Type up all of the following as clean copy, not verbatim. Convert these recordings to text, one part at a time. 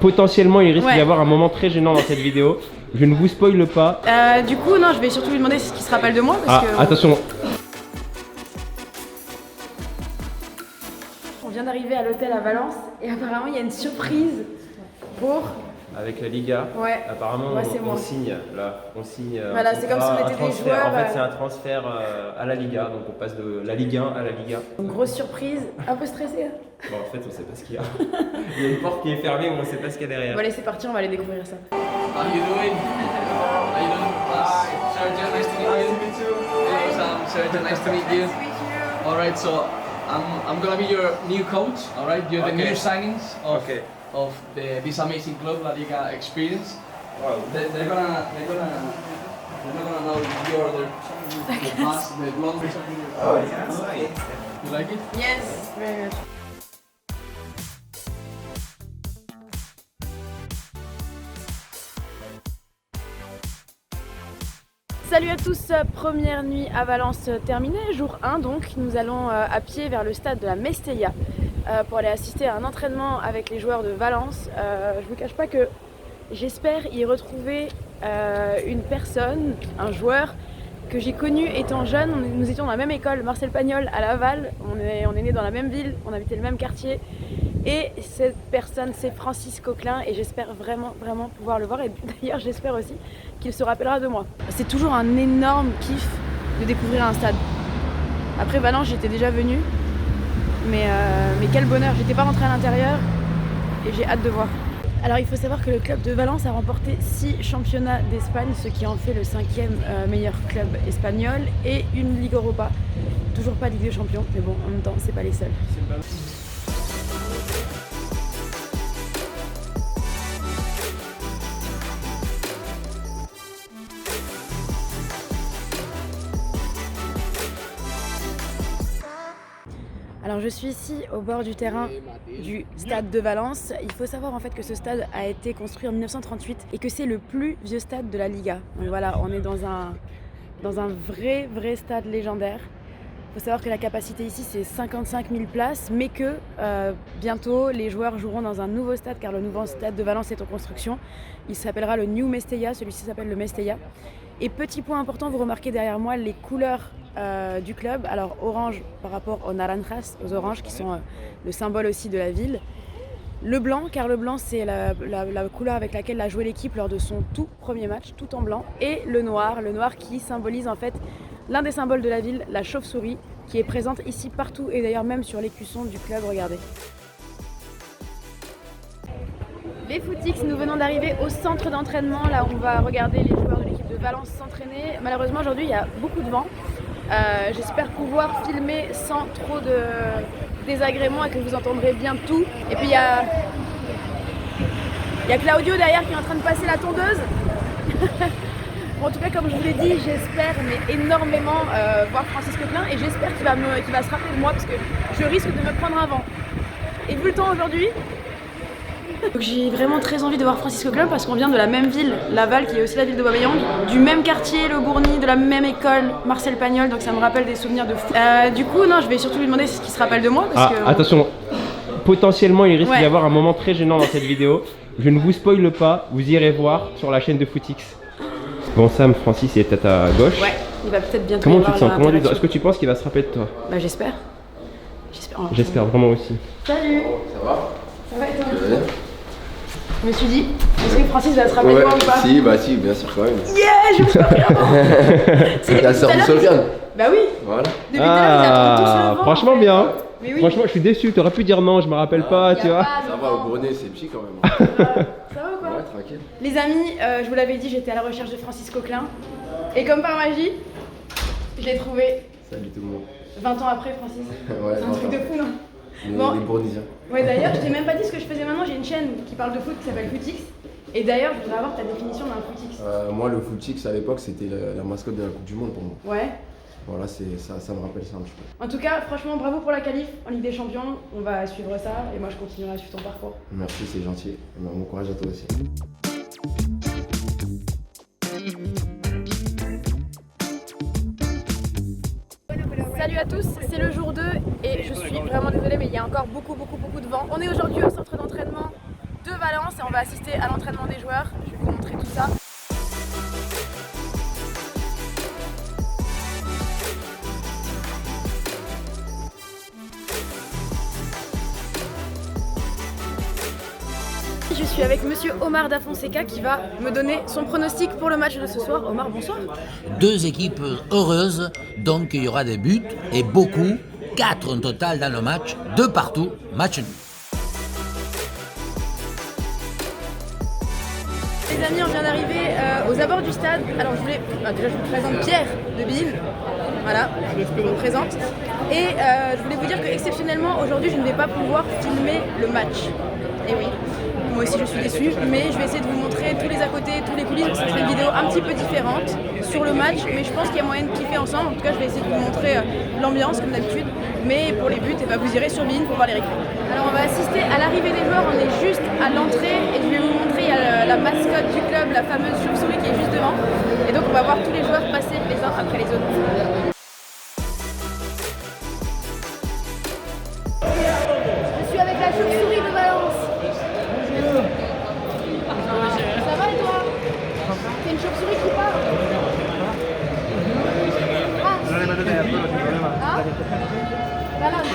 potentiellement il risque d'y avoir un moment très gênant dans cette vidéo. Je ne vous spoile pas. Du coup, non, je vais surtout lui demander ce qu'il se rappelle de moi. Parce que, attention. On vient d'arriver à l'hôtel à Valence et apparemment il y a une surprise pour... Avec la Liga, apparemment on signe là, voilà, c'est comme si on était des joueurs. En fait c'est un transfert à la Liga, donc on passe de la Ligue 1 à la Liga. Une grosse surprise, un peu stressé. Bon, en fait on sait pas ce qu'il y a. Il y a une porte qui est fermée mais on sait pas ce qu'il y a derrière. Bon allez c'est parti, on va aller découvrir ça. How you doing? How you doing? Sergio, nice to meet you. Nice to meet you. Hey, Sam, Sergio, nice to meet you. Alright, so I'm gonna be your new coach, alright? You're the new signings of this amazing club, La Liga experience. Wow. They're not gonna know you're the past, the blonde. Oh yeah, nice. You like it? Yes, very much. Salut à tous, première nuit à Valence terminée, jour 1 donc. Nous allons à pied vers le stade de la Mestalla pour aller assister à un entraînement avec les joueurs de Valence. Je vous cache pas que j'espère y retrouver une personne, un joueur que j'ai connu étant jeune. Nous étions dans la même école, Marcel Pagnol à Laval, on est nés dans la même ville, on habitait le même quartier. Et cette personne c'est Francis Coquelin et j'espère vraiment pouvoir le voir et d'ailleurs j'espère aussi qu'il se rappellera de moi. C'est toujours un énorme kiff de découvrir un stade. Après Valence j'étais déjà venue, mais quel bonheur, j'étais pas rentrée à l'intérieur et j'ai hâte de voir. Alors il faut savoir que le club de Valence a remporté 6 championnats d'Espagne, ce qui en fait le 5e meilleur club espagnol et une Ligue Europa. Toujours pas Ligue des Champions, mais bon en même temps c'est pas les seuls. Alors je suis ici au bord du terrain du stade de Valence. Il faut savoir en fait que ce stade a été construit en 1938 et que c'est le plus vieux stade de la Liga. Donc voilà, on est dans un vrai stade légendaire. Il faut savoir que la capacité ici c'est 55 000 places, mais que bientôt les joueurs joueront dans un nouveau stade car le nouveau stade de Valence est en construction. Il s'appellera le New Mestalla, celui-ci s'appelle le Mestalla. Et petit point important, vous remarquez derrière moi les couleurs du club. Alors orange par rapport aux naranjas, aux oranges qui sont le symbole aussi de la ville. Le blanc, car le blanc c'est la couleur avec laquelle a joué l'équipe lors de son tout premier match, tout en blanc. Et le noir qui symbolise en fait l'un des symboles de la ville, la chauve-souris, qui est présente ici partout et d'ailleurs même sur l'écusson du club, regardez. Les Footix, nous venons d'arriver au centre d'entraînement, là où on va regarder les joueurs de l'équipe de Valence s'entraîner. Malheureusement aujourd'hui il y a beaucoup de vent. J'espère pouvoir filmer sans trop de désagréments et que vous entendrez bien tout. Et puis il y a Claudio derrière qui est en train de passer la tondeuse. Bon, en tout cas comme je vous l'ai dit, j'espère mais énormément voir Francis Coquelin et j'espère qu'il va se rappeler de moi parce que je risque de me prendre un vent. Et vu le temps aujourd'hui, j'ai vraiment très envie de voir Francis Coquelin parce qu'on vient de la même ville, Laval, qui est aussi la ville de Bobéyang, du même quartier, le Bourgny, de la même école, Marcel Pagnol, donc ça me rappelle des souvenirs de fou. Du coup, non, je vais surtout lui demander ce qu'il se rappelle de moi. Parce que... Attention, potentiellement il risque d'y avoir un moment très gênant dans cette vidéo. Je ne vous spoile pas, vous irez voir sur la chaîne de Footix. Bon Sam, Francis est à ta gauche. Ouais, il va peut-être bientôt Comment y tu te avoir sens? Est-ce que tu penses qu'il va se rappeler de toi? Bah j'espère. J'espère vraiment aussi. Salut. Ça va? Ça va et toi? Je me suis dit, est-ce que Francis va se rappeler de moi ou pas? Si, bah si, bien sûr quand même. Yeah, je me suis pas pris avant. C'est la sœur de Sofiane. Bah oui. Voilà. Depuis tout à l'heure, ils attendent tous le vent. Franchement bien. Mais oui. Franchement, je suis déçu. T'aurais pu dire non, je me rappelle pas, tu vois. Ça va, au Brunet, c'est petit quand même. Ça va ou quoi? Ouais, tranquille. Les amis, je vous l'avais dit, j'étais à la recherche de Francis Coquelin. Et comme par magie, je l'ai trouvé. Salut tout le monde. 20 ans après, Francis. Ouais, C'est un truc de fou, non? Les Bournisiens. Ouais, d'ailleurs, je t'ai même pas dit ce que je faisais maintenant. J'ai une chaîne qui parle de foot qui s'appelle Footix. Et d'ailleurs, je voudrais avoir ta définition d'un Footix. Moi, le Footix à l'époque, c'était la mascotte de la Coupe du Monde pour moi. Ouais. Voilà, ça me rappelle ça un petit peu. En tout cas, franchement, bravo pour la qualif en Ligue des Champions. On va suivre ça et moi, je continuerai à suivre ton parcours. Merci, c'est gentil. Et bon courage à toi aussi. Salut à tous, c'est le jour 2 et je suis vraiment désolée mais il y a encore beaucoup de vent. On est aujourd'hui au centre d'entraînement de Valence et on va assister à l'entraînement des joueurs. Je vais vous montrer tout ça. Je suis avec monsieur Omar Da Fonseca qui va me donner son pronostic pour le match de ce soir. Omar, bonsoir. Deux équipes heureuses, donc il y aura des buts et beaucoup, 4 en total dans le match, 2 partout, match nul. Les amis, on vient d'arriver aux abords du stade. Alors déjà je vous présente Pierre de Bein. Voilà, je vous présente. Et je voulais vous dire que exceptionnellement aujourd'hui je ne vais pas pouvoir filmer le match. Et oui, moi aussi je suis déçue, mais je vais essayer de vous montrer tous les à côté, tous les coulisses. Donc ça sera une vidéo un petit peu différente sur le match, mais je pense qu'il y a moyen de kiffer ensemble. En tout cas je vais essayer de vous montrer l'ambiance comme d'habitude. Mais pour les buts, vous irez sur Bein pour voir les replays. Alors on va assister à l'arrivée des joueurs, on est juste à l'entrée et je vais vous montrer, il y a la mascotte du club, la fameuse chauve-souris qui est juste devant. Et donc on va voir tous les joueurs passer les uns après les autres. Je suis avec la chauve-souris de Valence. Ça va et toi? C'est une chauve-souris qui parle. Valence.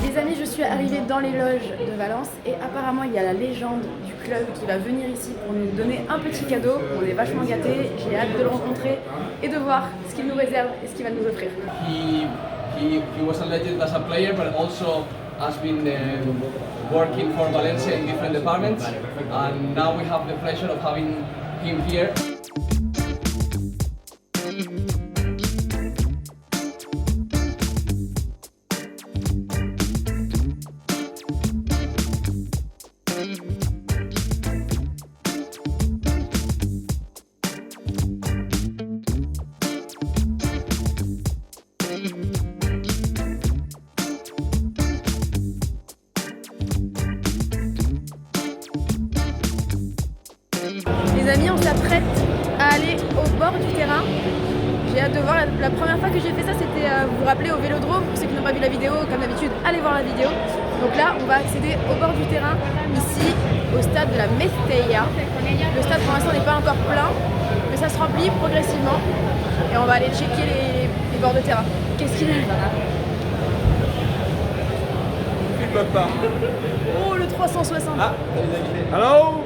Les amis, je suis arrivée dans les loges de Valence et apparemment il y a la légende du club qui va venir ici pour nous donner un petit cadeau. On est vachement gâtés, j'ai hâte de le rencontrer et de voir ce qu'il nous réserve et ce qu'il va nous offrir. He was a legend as a player, but also has been working for Valencia in different departments, and now we have the pleasure of having him here. Les amis, on s'apprête à aller au bord du terrain. J'ai hâte de voir. La première fois que j'ai fait ça, c'était, vous vous rappelez, au Vélodrome. Pour ceux qui n'ont pas vu la vidéo, comme d'habitude, allez voir la vidéo. Donc là, on va accéder au bord du terrain, ici, au stade de la Mestalla. Le stade, pour l'instant, n'est pas encore plein, mais ça se remplit progressivement. Et on va aller checker les bords de terrain. Qu'est-ce qu'il a? Filme pas. Oh, le 360. Ah, allô?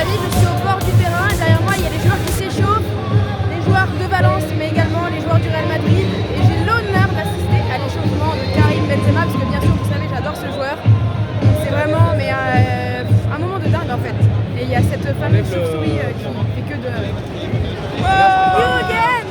Je suis au bord du terrain et derrière moi il y a les joueurs qui s'échauffent, les joueurs de Valence mais également les joueurs du Real Madrid et j'ai l'honneur d'assister à l'échauffement de Karim Benzema parce que bien sûr vous savez j'adore ce joueur. C'est vraiment un moment de dingue en fait. Et il y a cette fameuse chauve-souris qui fait que de... Oh, you again!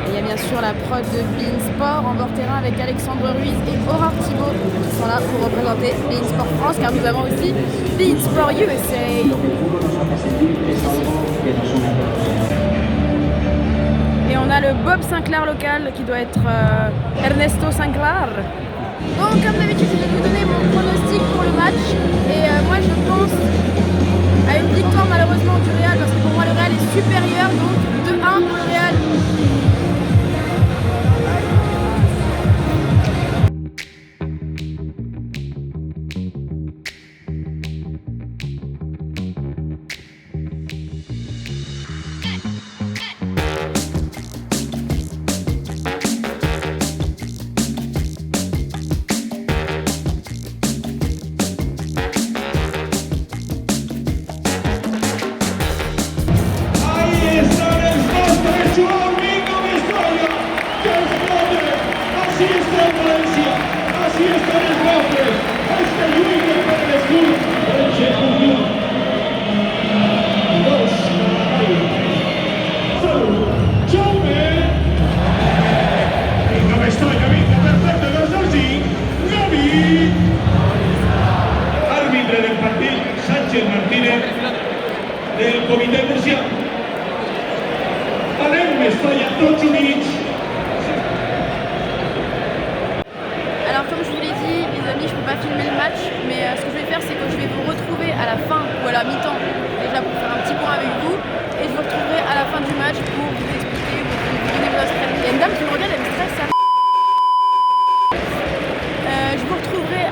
Il y a bien sûr la prod de Bein Sport en bord terrain avec Alexandre Ruiz et Aurore Thibault qui sont là pour représenter Bein Sport France car nous avons aussi Bein Sport USA. Et on a le Bob Sinclair local qui doit être Ernesto Sinclair. Bon, comme d'habitude, je vais vous donner mon pronostic pour le match et moi je pense à une victoire malheureusement du Real parce que pour moi le Real est supérieur, donc 2-1 pour le Real. Así está el Valencia, así están los Gaules, hasta Luis para el Club, Elche Unión. 2, salud, Jaume. Y no me extraña, vista perfecto de Jordi, Gavi. Árbitro del partido, Sánchez Martínez, del Comité Murcia. Alain Mestalla, 8 minutes. Alors comme je vous l'ai dit, les amis, je ne peux pas filmer le match, mais ce que je vais faire, c'est que je vais vous retrouver à la fin ou à la mi-temps, déjà pour faire un petit point avec vous, et je vous retrouverai à la fin du match pour vous expliquer, vous donner vos stress. Il y a une dame qui me regarde, elle me stresse ça. Je vous retrouverai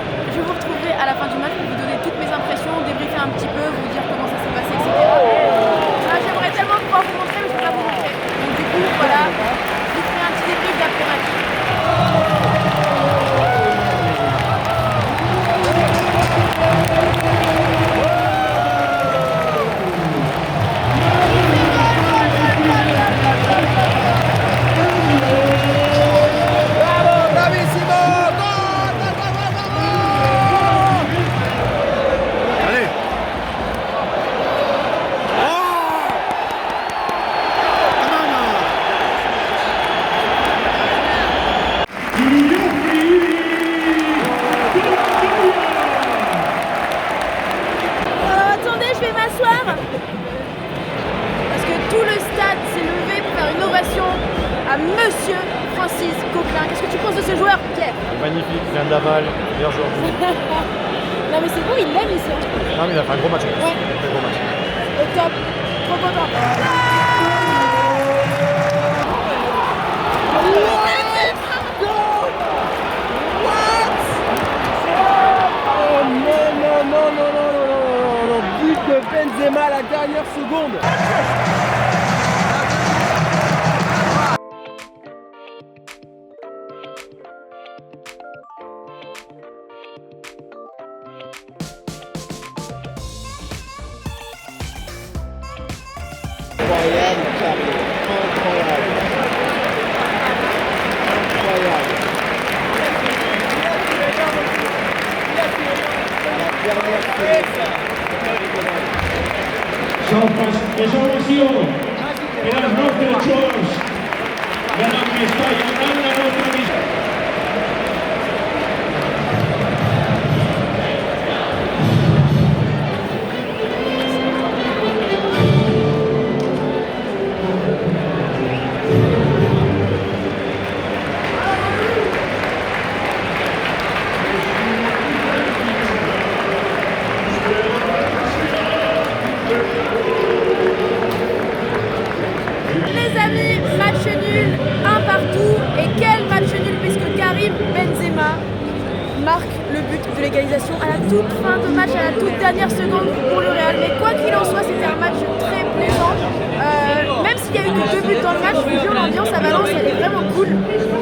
à la fin du match pour vous donner toutes mes impressions, débriefer un petit peu, vous dire comment ça s'est passé, etc. J'aimerais tellement pouvoir vous montrer, mais je ne peux pas vous montrer. Donc du coup, voilà, je vous ferai un petit débrief d'après-match. Parce que tout le stade s'est levé pour faire une ovation à Monsieur Francis Coquelin. Qu'est-ce que tu penses de ce joueur, Pierre? Magnifique, il vient d'Aval, meilleur joueur du monde. Non mais c'est bon, il l'aime ici. Non mais il a fait un gros match. Ouais. Un gros match. Au top, trop content. But de Benzema à la dernière seconde. Incroyable, Carlo. Incroyable. Incroyable. La dernière seconde. Esa ovación de las nuestras choros de la que está llamando a nuestra vida. Les amis, match nul, un partout. Et quel match nul puisque Karim Benzema marque le but de l'égalisation à la toute fin de match, à la toute dernière seconde pour le Real. Mais quoi qu'il en soit, c'était un match très plaisant. Même s'il y a eu que 2 buts dans le match, je vous jure, l'ambiance à Valence, elle est vraiment cool.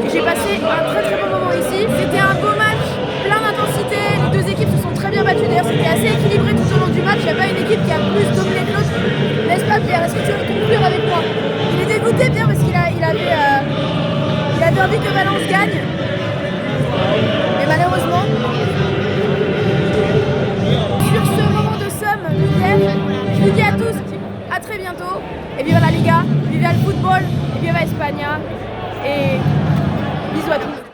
Et j'ai passé un très très bon moment ici. C'était un beau match, plein d'intensité. Les deux équipes se sont très bien battues. D'ailleurs, c'était assez équilibré tout au long du match. Il n'y a pas une équipe qui a plus dominé que l'autre. N'est-ce pas, Pierre? Est-ce que tu veux conclure avec moi? Il est dégoûté, Pierre, parce qu'il avait envie que Valence gagne. Mais malheureusement, sur ce moment de somme, Pierre, je vous dis à tous, à très bientôt. Et viva la Liga, viva le football, et viva España. Et bisous à tous.